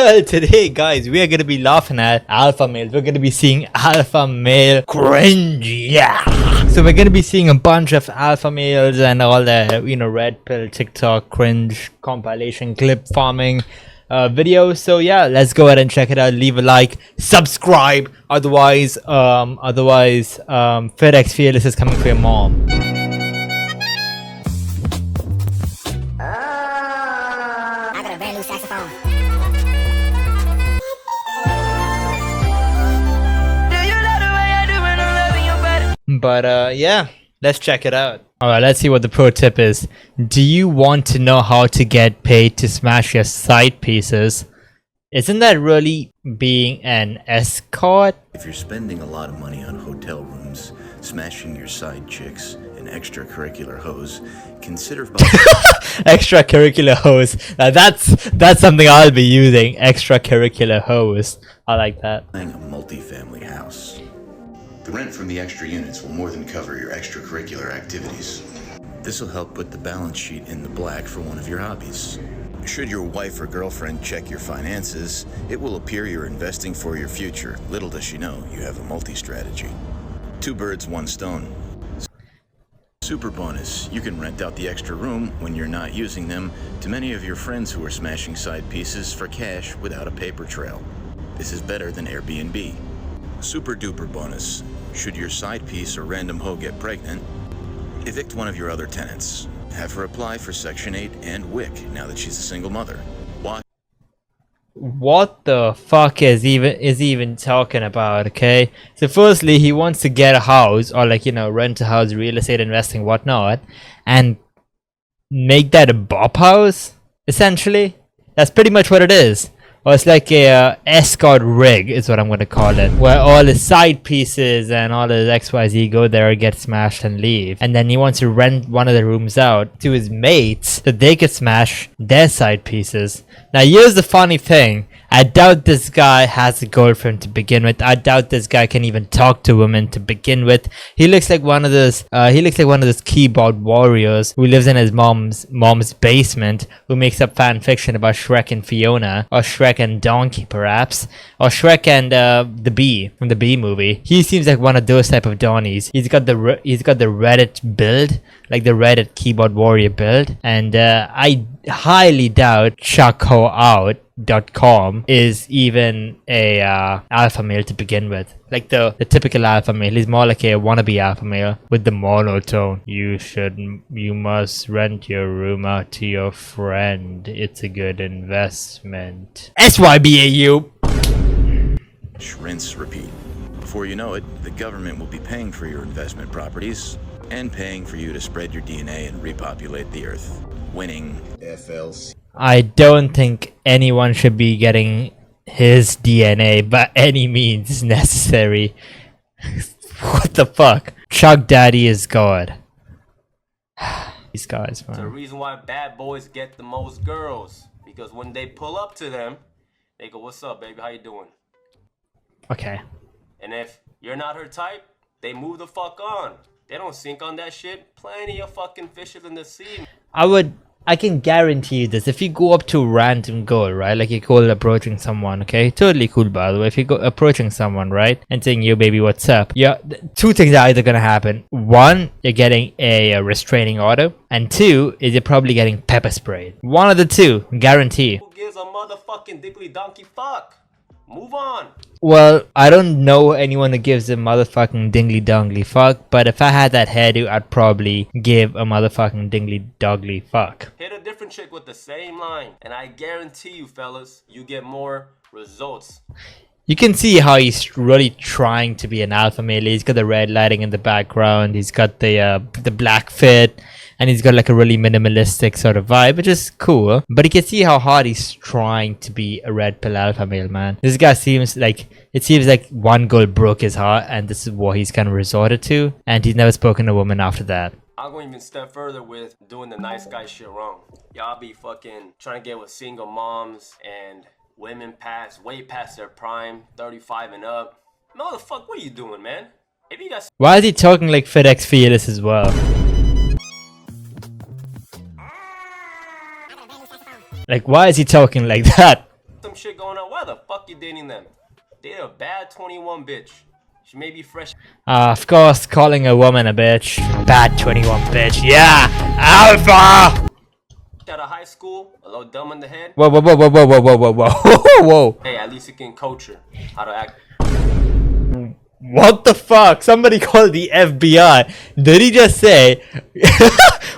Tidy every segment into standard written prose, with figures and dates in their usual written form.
Well, today, guys, we are going to be laughing at alpha males. We're going to be seeing alpha male cringe. Yeah. So we're going to be seeing a bunch of alpha males and all the, red pill, TikTok, cringe, compilation, clip farming videos. So yeah, let's go ahead and check it out. Leave a like, subscribe. Otherwise, FedEx Fearless is coming for your mom. I got a brand new saxophone. But yeah, let's check it out. Alright, let's see what the pro tip is. Do you want to know how to get paid to smash your side pieces? Isn't that really being an escort? If you're spending a lot of money on hotel rooms, smashing your side chicks, and extracurricular hoes, consider Extracurricular hose. That's something I'll be using. Extracurricular hose. I like that. buying a multi-family house. The rent from the extra units will more than cover your extracurricular activities. This will help put the balance sheet in the black for one of your hobbies. Should your wife or girlfriend check your finances, it will appear you're investing for your future. Little does she know you have a multi-strategy. 2 birds, 1 stone. Super bonus, you can rent out the extra room when you're not using them to many of your friends who are smashing side pieces for cash without a paper trail. This is better than Airbnb. Super duper bonus, should your side piece or random hoe get pregnant, evict one of your other tenants. Have her apply for Section 8 and WIC now that she's a single mother. Why? What the fuck is even talking about? Okay, so firstly, he wants to get a house or rent a house, real estate investing, whatnot, and make that a bop house. Essentially, that's pretty much what it is. Or it's like a escort rig is what I'm gonna call it, where all his side pieces and all his XYZ go there, get smashed and leave, and then he wants to rent one of the rooms out to his mates so they could smash their side pieces. Now here's the funny thing, I doubt this guy has a girlfriend to begin with. I doubt this guy can even talk to women to begin with. He looks like one of those keyboard warriors who lives in his mom's basement, who makes up fan fiction about Shrek and Fiona, or Shrek and Donkey perhaps, or Shrek and the Bee from the Bee movie. He seems like one of those type of Donnies. He's got the Reddit build, like the Reddit keyboard warrior build, and I highly doubt ChuckHoOut.com is even a alpha male to begin with. Like the typical alpha male, he's more like a wannabe alpha male with the monotone. You must rent your room out to your friend. It's a good investment. SYBAU. Rinse, repeat. Before you know it, the government will be paying for your investment properties and paying for you to spread your DNA and repopulate the earth. Winning. FLC. I don't think anyone should be getting his DNA by any means necessary. What the fuck? Chuck Daddy is God. These guys, man. It's the reason why bad boys get the most girls. Because when they pull up to them, they go, "What's up, baby? How you doing?" Okay. And if you're not her type, they move the fuck on. They don't sink on that shit. Plenty of fucking fishes in the sea. I can guarantee you this. If you go up to a random girl, right? Like you're cool approaching someone, okay? Totally cool, by the way. If you go approaching someone, right? And saying, "Yo, baby, what's up?" Yeah, 2 things are either gonna happen. 1, you're getting a restraining order. And 2, is you're probably getting pepper sprayed. One of the 2, guarantee. Who gives a motherfucking diggly donkey fuck? Move on. Well, I don't know anyone that gives a motherfucking dingly dongly fuck, but if I had that hairdo, I'd probably give a motherfucking dingly dongly fuck. Hit a different chick with the same line, and I guarantee you, fellas, you get more results. You can see how he's really trying to be an alpha male. He's got the red lighting in the background. He's got the black fit. And he's got like a really minimalistic sort of vibe, which is cool. But you can see how hard he's trying to be a red pill alpha male, man. This guy seems like one girl broke his heart, and this is what he's kind of resorted to. And he's never spoken to a woman after that. I'm going to even step further with doing the nice guy shit wrong. Y'all be fucking trying to get with single moms and women way past their prime, 35 and up. Motherfucker, what are you doing, man? If you guys... Why is he talking like FedEx Fearless as well? Like, why is he talking like that? some shit going on. Why the fuck you dating them? Date a bad 21 bitch. She may be fresh Of course, calling a woman a bitch. Bad 21 bitch. Yeah! Alpha! out of high school, a little dumb in the head. Whoa, whoa, whoa, whoa, whoa, whoa, whoa, whoa, whoa, whoa. Hey, at least you can coach her how to act. What the fuck? Somebody called the FBI. Did he just say...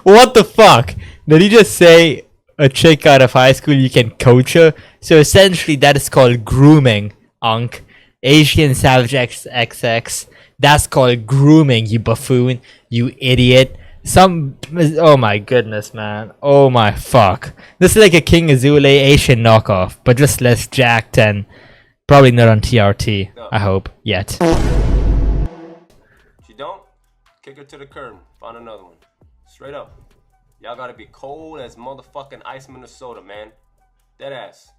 What the fuck? Did he just say a chick out of high school you can coach her? So essentially that is called grooming, Unk. Asian Savage XX. That's called grooming, you buffoon. You idiot. Oh my goodness, man. Oh my fuck. This is like a King Azule Asian knockoff, but just less jacked and probably not on TRT. I hope. Yet. If you don't, kick her to the curb. Find another one. Straight up. Y'all gotta be cold as motherfucking ice Minnesota, man. Dead ass.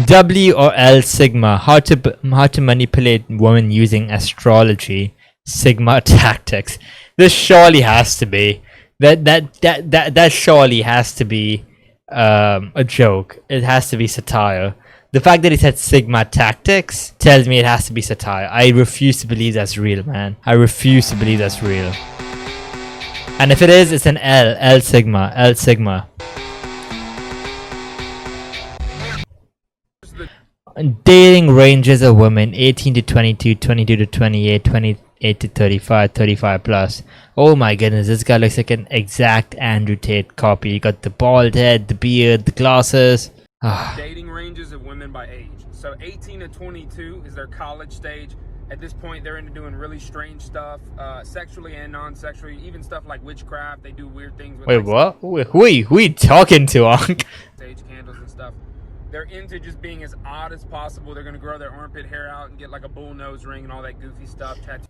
W or L Sigma. How to manipulate women using astrology. Sigma tactics. This surely has to be that surely has to be a joke. It has to be satire. The fact that he said Sigma tactics tells me it has to be satire. I refuse to believe that's real, man. I refuse to believe that's real. And if it is, it's an L Sigma. L Sigma. Dating ranges of women 18 to 22, 22 to 28, 28 to 35, 35 plus. Oh my goodness, this guy looks like an exact Andrew Tate copy. You got the bald head, the beard, the glasses. Dating ranges of women by age. So 18 to 22 is their college stage. At this point, they're into doing really strange stuff, sexually and non-sexually, even stuff like witchcraft. They do weird things with. Wait, what? Who are you talking to, Unc? Stage candles and stuff. They're into just being as odd as possible. They're gonna grow their armpit hair out and get like a bull nose ring and all that goofy stuff. Tattoo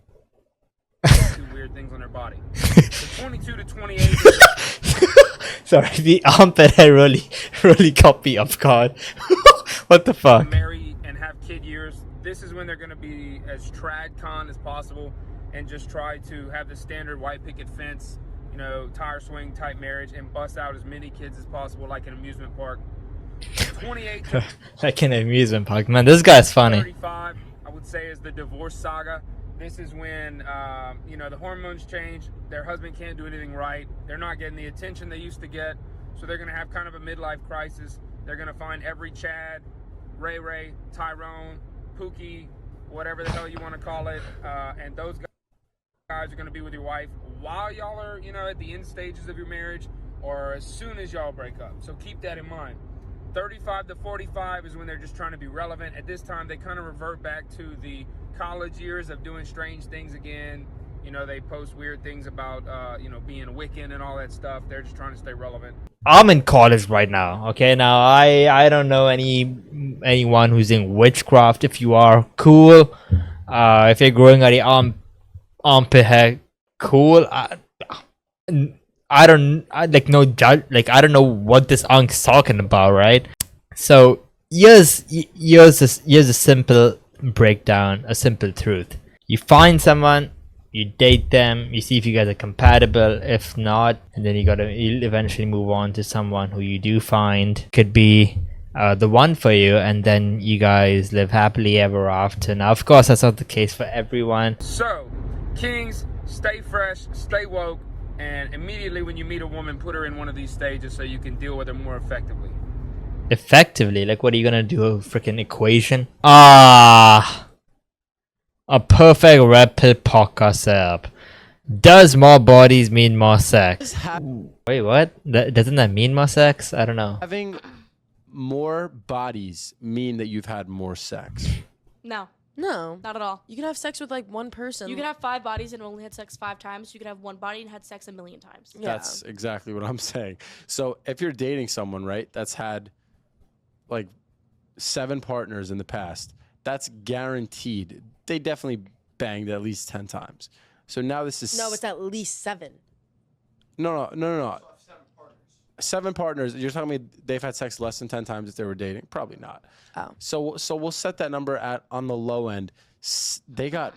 weird things on their body. So 22 to 28. Sorry, the armpit hair really caught me off guard. What the fuck? Marry and have kid years. This is when they're gonna be as trad con as possible and just try to have the standard white picket fence, you know, tire swing type marriage and bust out as many kids as possible like an amusement park. 28 to Like an amusement park, man. This guy's funny. 35, I would say, is the divorce saga. This is when, you know, the hormones change. Their husband can't do anything right. They're not getting the attention they used to get. So they're going to have kind of a midlife crisis. They're going to find every Chad, Ray, Tyrone, Pookie, whatever the hell you want to call it. And those guys are going to be with your wife while y'all are, you know, at the end stages of your marriage or as soon as y'all break up. So keep that in mind. 35 to 45 is when they're just trying to be relevant. At this time, they kind of revert back to the college years of doing strange things again. You know, they post weird things about, you know, being Wiccan and all that stuff. They're just trying to stay relevant. I'm in college right now, okay? Now, I don't know anyone who's in witchcraft. If you are, cool. If you're growing out your armpit hair, cool. I don't know what this unc's talking about, right? So here's a simple breakdown, a simple truth. You find someone, you date them, you see if you guys are compatible. If not, and then you'll eventually move on to someone who you do find could be the one for you, and then you guys live happily ever after. Now, of course, that's not the case for everyone. So, kings, stay fresh, stay woke. And immediately when you meet a woman, put her in one of these stages so you can deal with her more effectively. Effectively? Like, what are you gonna do? A freaking equation? A perfect red pill podcast setup. Does more bodies mean more sex? Wait, what? Doesn't that mean more sex? I don't know. Having more bodies mean that you've had more sex? No, No, not at all. you can have sex with like one person. You can have 5 bodies and only had sex 5 times. You can have 1 body and had sex 1,000,000 times. Yeah. That's exactly what I'm saying. So if you're dating someone, right, that's had like 7 partners in the past, that's guaranteed. They definitely banged at least 10 times. So now this is... No, it's at least 7. No. 7 partners. You're telling me they've had sex less than 10 times if they were dating? Probably not. Oh. So we'll set that number at on the low end. They got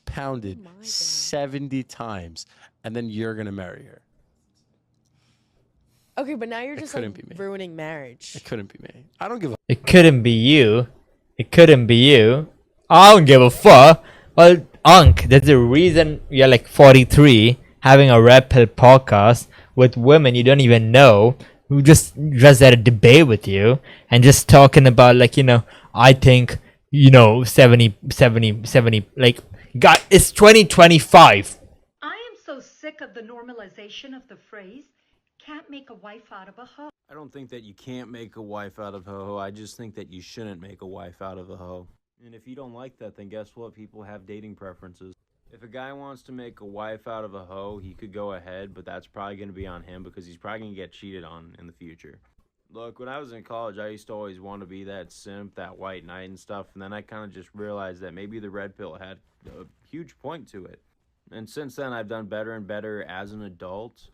pounded Oh my God. 70 times, and then you're gonna marry her. Okay, but now you're just couldn't be like me. ruining marriage. It couldn't be me. I don't give a. It couldn't be you. It couldn't be you. I don't give a fuck. Well, Unc, there's a reason you're like 43 having a red pill podcast with women you don't even know who just had a debate with you and just talking about like, I think, 70, like, God, it's 2025. I am so sick of the normalization of the phrase, can't make a wife out of a hoe. I don't think that you can't make a wife out of a hoe. I just think that you shouldn't make a wife out of a hoe. And if you don't like that, then guess what? People have dating preferences. If a guy wants to make a wife out of a hoe, he could go ahead, but that's probably going to be on him because he's probably going to get cheated on in the future. Look, when I was in college, I used to always want to be that simp, that white knight and stuff, and then I kind of just realized that maybe the red pill had a huge point to it. And since then, I've done better and better as an adult,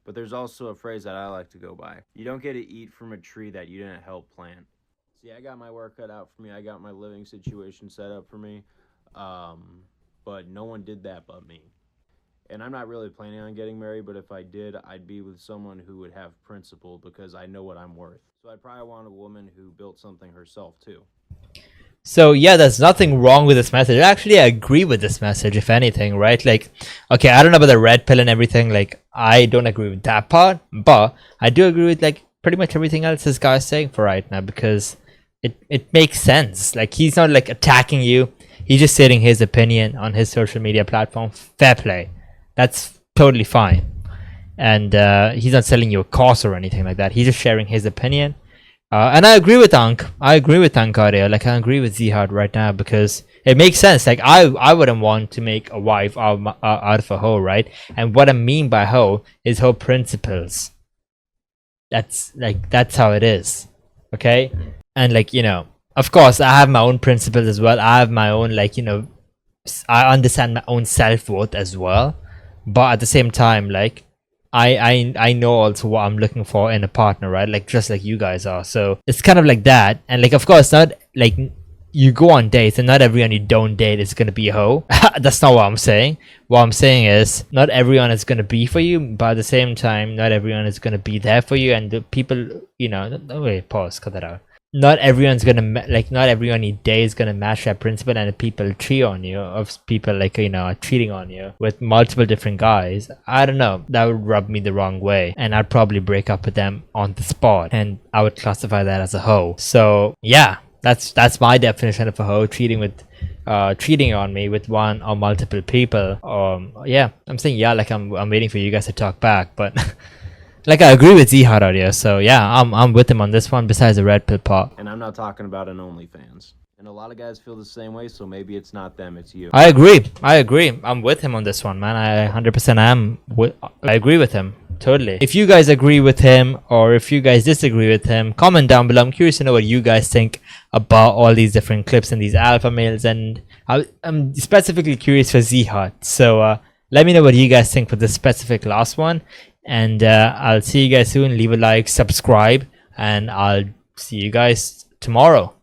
but there's also a phrase that I like to go by. You don't get to eat from a tree that you didn't help plant. See, I got my work cut out for me. I got my living situation set up for me, but no one did that but me. And I'm not really planning on getting married, but if I did, I'd be with someone who would have principle because I know what I'm worth. So I'd probably want a woman who built something herself too. So yeah, there's nothing wrong with this message. Actually, I agree with this message, if anything, right? Like, okay, I don't know about the red pill and everything. Like, I don't agree with that part, but I do agree with like pretty much everything else this guy's saying for right now because it makes sense. Like, he's not like attacking you. He's just stating his opinion on his social media platform. Fair play. That's totally fine. And he's not selling you a course or anything like that. He's just sharing his opinion. And I agree with Ankh. I agree with Audio. Like, I agree with Zihad right now because it makes sense. Like, I wouldn't want to make a wife out of a hoe, right? And what I mean by hoe is hoe principles. That's how it is. Okay? And like, of course, I have my own principles as well. I have my own, like, I understand my own self-worth as well. But at the same time, like, I know also what I'm looking for in a partner, right? Like, just like you guys are. So it's kind of like that. And like, of course, not like you go on dates and not everyone you don't date is going to be a hoe. That's not what I'm saying. What I'm saying is not everyone is going to be for you, but at the same time, not everyone is going to be there for you. And the people, wait, pause, cut that out. Not everyone's gonna not everyone you date is gonna match that principle, and if people cheat on you, of people like are cheating on you with multiple different guys, I don't know, that would rub me the wrong way, and I'd probably break up with them on the spot, and I would classify that as a hoe. So yeah, that's my definition of a hoe: cheating on me with one or multiple people. Yeah, I'm saying yeah, like I'm waiting for you guys to talk back, but. Like, I agree with Zihad Audio, so yeah, I'm with him on this one, besides the red pill part. And I'm not talking about an OnlyFans. And a lot of guys feel the same way, so maybe it's not them, it's you. I agree. I'm with him on this one, man. I 100% am. I agree with him. Totally. If you guys agree with him, or if you guys disagree with him, comment down below. I'm curious to know what you guys think about all these different clips and these alpha males, and I'm specifically curious for Zihad. So let me know what you guys think for this specific last one. And I'll see you guys soon. Leave a like, subscribe, and I'll see you guys tomorrow.